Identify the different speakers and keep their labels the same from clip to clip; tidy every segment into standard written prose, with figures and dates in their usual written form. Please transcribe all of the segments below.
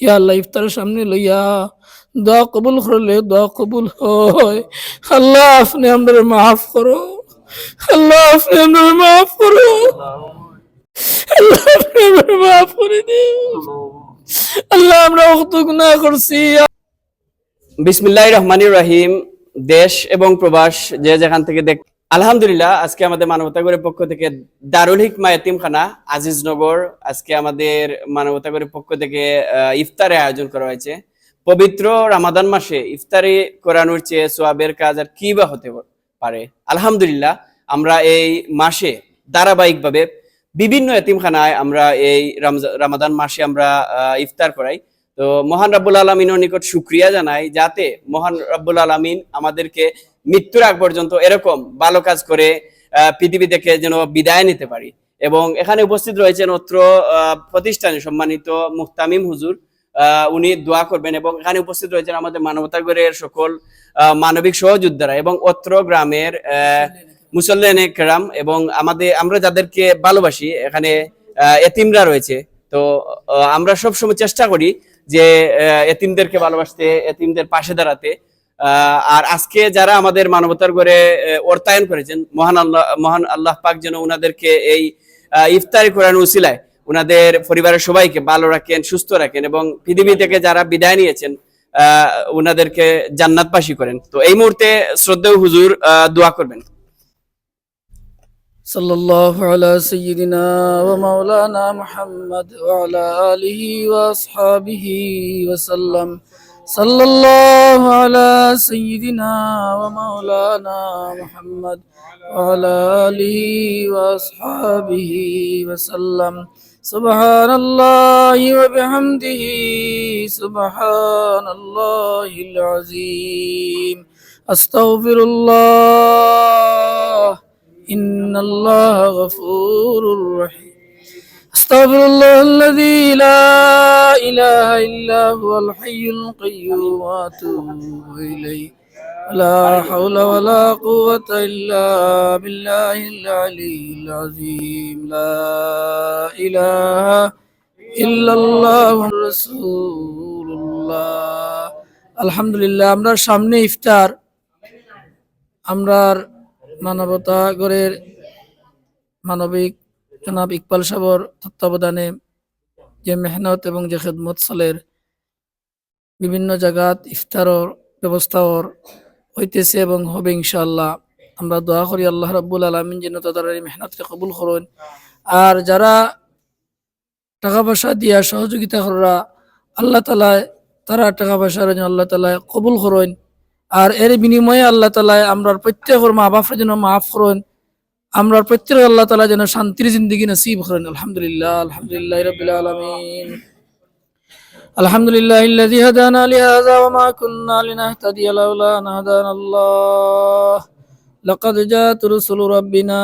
Speaker 1: ইয়া আল্লাহ ইফতারের সামনে লইয়া দোয়া কবুল করলে দোয়া কবুল হয়। আল্লাহ আপনি আমাদের মাফ করো, আল্লাহ আপনি আমাদের মাফ করো, আল্লাহ আপনি আমাদের মাফ করে দিও। আল্লাহ আমরা কত গুনাহ করছি।
Speaker 2: বিসমিল্লাহির রহমানির রহিম। দেশ এবং প্রবাস যে যেখান থেকে দেখ, আলহামদুলিল্লাহ আজকে আমাদের মানবতাগরের পক্ষ থেকে দারুল হিকমা এতিমখানা আজিজনগর, আজকে আমাদের মানবতাগরের পক্ষ থেকে ইফতারের আয়োজন করা হয়েছে। পবিত্র রামাদান মাসে ইফতারি করানোর চেয়ে সোয়াবের কাজ আর কি বা হতে পারে। আলহামদুলিল্লাহ আমরা এই মাসে ধারাবাহিকভাবে বিভিন্ন এতিমখানায় আমরা এই রামাদান মাসে আমরা ইফতার করাই। তো মহান রাব্বুল আলামিনের নিকট শুকরিয়া জানাই, যাতে মহান রাব্বুল আলামিন আমাদেরকে মৃত্যুর আগ পর্যন্ত এরকম ভালো কাজ করে পৃথিবী থেকে যেন বিদায় নিতে পারি। এবং এখানে উপস্থিত রয়েছেন অত্র প্রতিষ্ঠানে সম্মানিত মুহতামিম হুজুর, উনি দোয়া করবেন। এবং এখানে উপস্থিত রয়েছেন আমাদের মানবতাগরের সকল মানবিক সহযোদ্ধারা এবং অত্র গ্রামের মুসল্লিয়ানে কেরাম এবং আমরা যাদেরকে ভালোবাসি এখানে এতিমরা রয়েছে। তো আমরা সবসময় চেষ্টা করি যে এতিমদেরকে ভালোবাসতে, এতিমদের পাশে দাঁড়াতে। আর আজকে যারা আমাদের মানবতার গড়ে অর্থায়ন করেছেন, মহান আল্লাহ পাক যেন উনাদেরকে এই ইফতারি কোরআন উসিলায় উনাদের পরিবারের সবাইকে ভালো রাখেন, সুস্থ রাখেন এবং পৃথিবী থেকে যারা বিদায় নিয়েছেন উনাদেরকে জান্নাতবাসী করেন। তো এই মুহূর্তে শ্রদ্ধেয় হুজুর দোয়া করবেন।
Speaker 1: সাল্লাল্লাহু আলা সাইয়্যিদিনা ওয়া মাওলানা মুহাম্মদ ওয়া আলা আলিহি ওয়া আসহাবিহি ওয়া সাল্লাম। সাল্লাল্লাহু আলা সাইয়্যিদিনা ওয়া মাওলানা মুহাম্মদ ওয়া আলা আলিহি ওয়া আসহাবিহি ওয়া সাল্লাম। সুবহানাল্লাহি ওয়া বিহামদিহি সুবহানাল্লাহিল আযীম। আস্তাগফিরুল্লাহ إن الله غفور رحيم. أستغفر الله الذي لا إله إلا هو الحي القيوم وأتوب إليه. لا حول ولا قوة إلا بالله العلي العظيم. لا إله إلا الله رسول الله. الحمد لله. আমরা সামনে ইফতার, আমরা মানবতা গড়ের মানবিক জনাব ইকবাল সাহর তত্ত্বাবধানে যে মেহনত এবং যে খেদমত চলের বিভিন্ন জায়গাত ইফতারর ব্যবস্থাও হইতেছে এবং হবে ইনশাআল্লাহ। আমরা দোয়া করি আল্লাহ রাব্বুল আলামিন যেন তাদের এই মেহনতকে কবুল করেন। আর যারা টাকা পয়সা দিয়া সহযোগিতা করা আল্লাহ তাআলা তারা টাকা পয়সার জন্য আল্লাহ তাআলা কবুল করেন। আর এর বিনিময়ে আল্লাহ তাআলা আমরা প্রত্যেকের মা বাপের জন্য মাফ করেন, আমরা প্রত্যেক আল্লাহ তাআলা যেন শান্তির জিন্দগি নসিব করেন। আলহামদুলিল্লাহ, আলহামদুলিল্লাহ রাব্বিল আলামিন। আলহামদুলিল্লাহিল্লাযী হাদানা লিহাযা ওয়া মা কুন্না লিনাহতাদিয়া লাউলা আন হাদানাল্লাহ। লাকাদ জাআত রুসুলু রাব্বিনা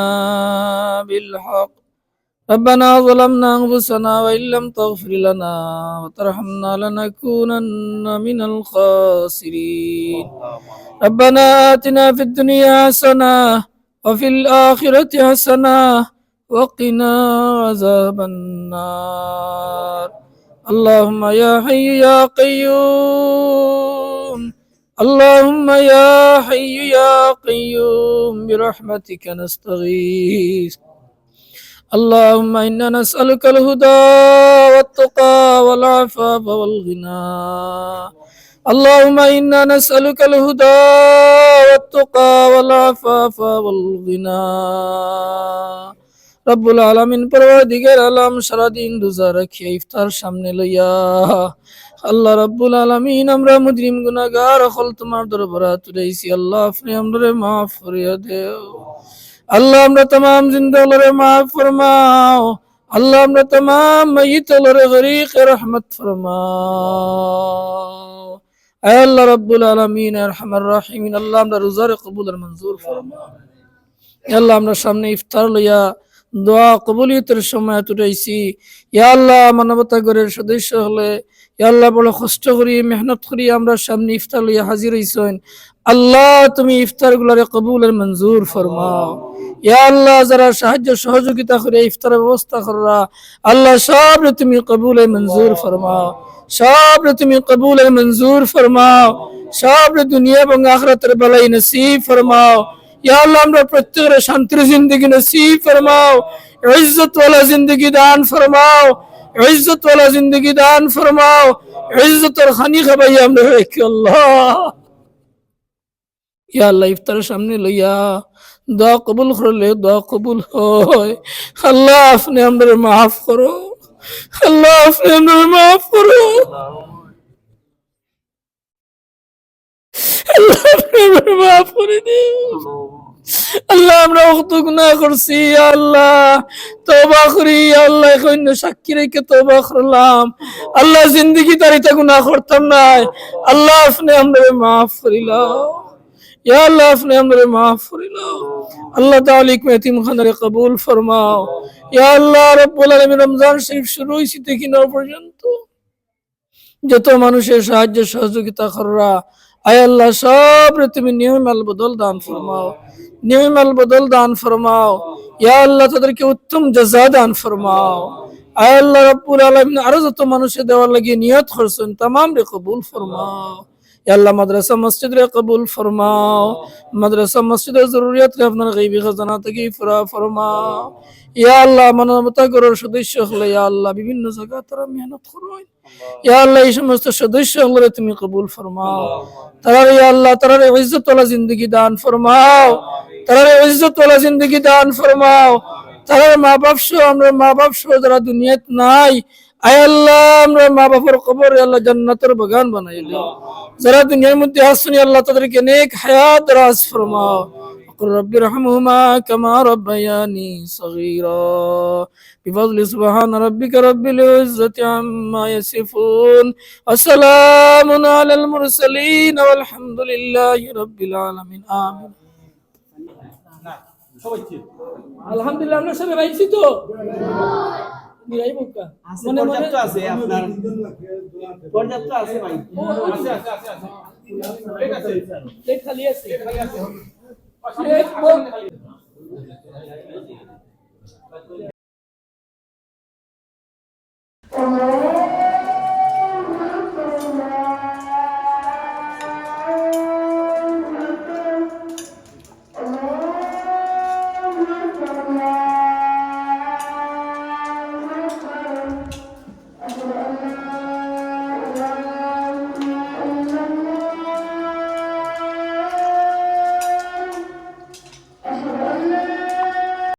Speaker 1: বিল হক। ربنا ظلمنا أنفسنا وإن لم تغفر لنا وترحمنا لنكونن من الخاسرين. ربنا آتنا في الدنيا حسنة وفي الآخرة حسنة وقنا عذاب النار. اللهم يا حي يا قيوم، اللهم يا حي يا قيوم برحمتك نستغيث. اللهم إنا نسألك الهدى والتقى والعفاف والغنى. اللهم إنا نسألك الهدى والتقى والعفاف والغنى. রব্বুল আলামিন পরওয়ারদিগার আলম সারাদিন রোজা রাখিয়া ইফতার সামনে লইয়া আল্লাহ রব্বুল আলামিন আমরা মুজরিম গুনাহগার হল তোমার দরবারে তুলাইছি। আল্লাহ আপনি আমাদের মাফ করিয়া দেও। আল্লাহ আমরা तमाम জিন্দা লরে মাফ ফরমাও। আল্লাহ আমরা तमाम মাইয়িত লরে গরিক রহমত ফরমাও। আয় আল্লাহ রব্বুল আলামিন আরহামার রাহিমিন, আল্লাহ আমরা রোজার কবুল আর মঞ্জুর ফরমাও। আল্লাহ আমরা সামনে ইফতার লইয়া দোয়া কবুলিয়তের সময় তুটাইছি। ইয়া আল্লাহ মানবতা গড়ের সদস্য হলে ইয়া আল্লাহ বড় কষ্ট করি মেহনত করি আমরা সামনে ইফতার লইয়া হাজির হইছেন। আল্লাহ তুমি ইফতার গুলারে কবুল আর মঞ্জুর ফরমাও। ইয়া আল্লাহ যারা সাহায্য সহযোগিতা করে ইফতারের ব্যবস্থা করা আল্লাহ সব তুমি কবুল আর মঞ্জুর ফরমাও। সব তুমি কবুল আর মঞ্জুর ফরমাও, সব দুনিয়া এবং আখিরাতের বালাই নসিব ফরমাও। ইয়া আল্লাহ আমরা প্রত্যেকের শান্তির জিন্দগি নসিব ফরমাও, ইজ্জত ওয়ালা জিন্দগি দান ফরমাও, ইজ্জত ওয়ালা জিন্দগি দান ফরমাও, ইজ্জতের খানি খাবাই আমরা রেখে আল্লাহ। ইয়া আল্লাহ ইফতারের সামনে লইয়া দোয়া কবুল করলে দোয়া কবুল হয়। আল্লাহ আপনি আমাদের মাফ করো, আল্লাহ আপনি আমাদের মাফ করো, আল্লাহ আপনি আমাদের মাফ করে দিন। আল্লাহ আমরা কত গুনাহ করছি, ইয়া আল্লাহ তওবা করি, ইয়া আল্লাহ এখন সাক্ষী রেখে তওবা করলাম। আল্লাহ জিন্দগি তারিতা গুনাহ করতাম না, আল্লাহ আপনি আমাদের মাফ করিলাও, ইয়া আল্লাহ আপনি আমাদের মাফ করিলাও। আল্লাহ তাআলা ইতিম খানারে কবুল ফরমাও। ইয়া আল্লাহ রাব্বুল আলামিন রমজান শরীফ শুরু হইছে থেকে না পর্যন্ত যত মানুষের সাহায্য সহযোগিতা কররা, আয় আল্লাহ সব তুমি নিয়মাল বদল দান ফরমাও, নিয়মাল বদল দান ফরমাও। ইয়া আল্লাহ তাদেরকে উত্তম জাযা দান ফরমাও। আয় আল্লাহ রাব্বুল আলামিন আরো যত মানুষের দেওয়ার লাগি নিয়ত করছেন तमाम রে কবুল ফরমাও। ইয়া আল্লাহ মাদ্রাসা মসজিদ রে কবুল ফরমাও, মাদ্রাসা মসজিদের জরুরিয়াত রে আপনার গায়বী খাজানা থেকে ফুরা ফরমাও। ইয়া আল্লাহ মানবতা গড়ের সদস্য হলে ইয়া আল্লাহ বিভিন্ন জায়গা তারা মেহনত করেন, ইয়া আল্লাহ এই সমস্ত সদস্য হলে তুমি কবুল ফরমাও। তারা ইয়া আল্লাহ তারা ইজ্জত ওয়ালা জিন্দগি দান ফরমাও, তারা ইজ্জত ওয়ালা জিন্দগি দান ফরমাও। তারা মা বাপ সহ আমরা মা বাপ সহ যারা দুনিয়াত নাই, আয় আল্লাহ আমরা মা বাবার কবর আল্লাহ জান্নাতের বাগান বানাই দাও। যারা দুনিয়ার মধ্যে আসুন আল্লাহ তাদেরকে নেক হায়াত দারাজ ফরমাও। قل رب ارحمهما كما ربياني صغيرا بفضل سبحان ربك رب العزة عما يصفون وسلام على المرسلين والحمد لله رب العالمين آمين আলহামদুলিল্লাহ আমরা সবাই ভাইছি তো নিরাই মুক্কা মনে মনে
Speaker 2: আছে আপনার পর্যাপ্ত আছে ভাই, আছে ঠিক আছে,
Speaker 1: প্লেট খালি আছে, প্লেট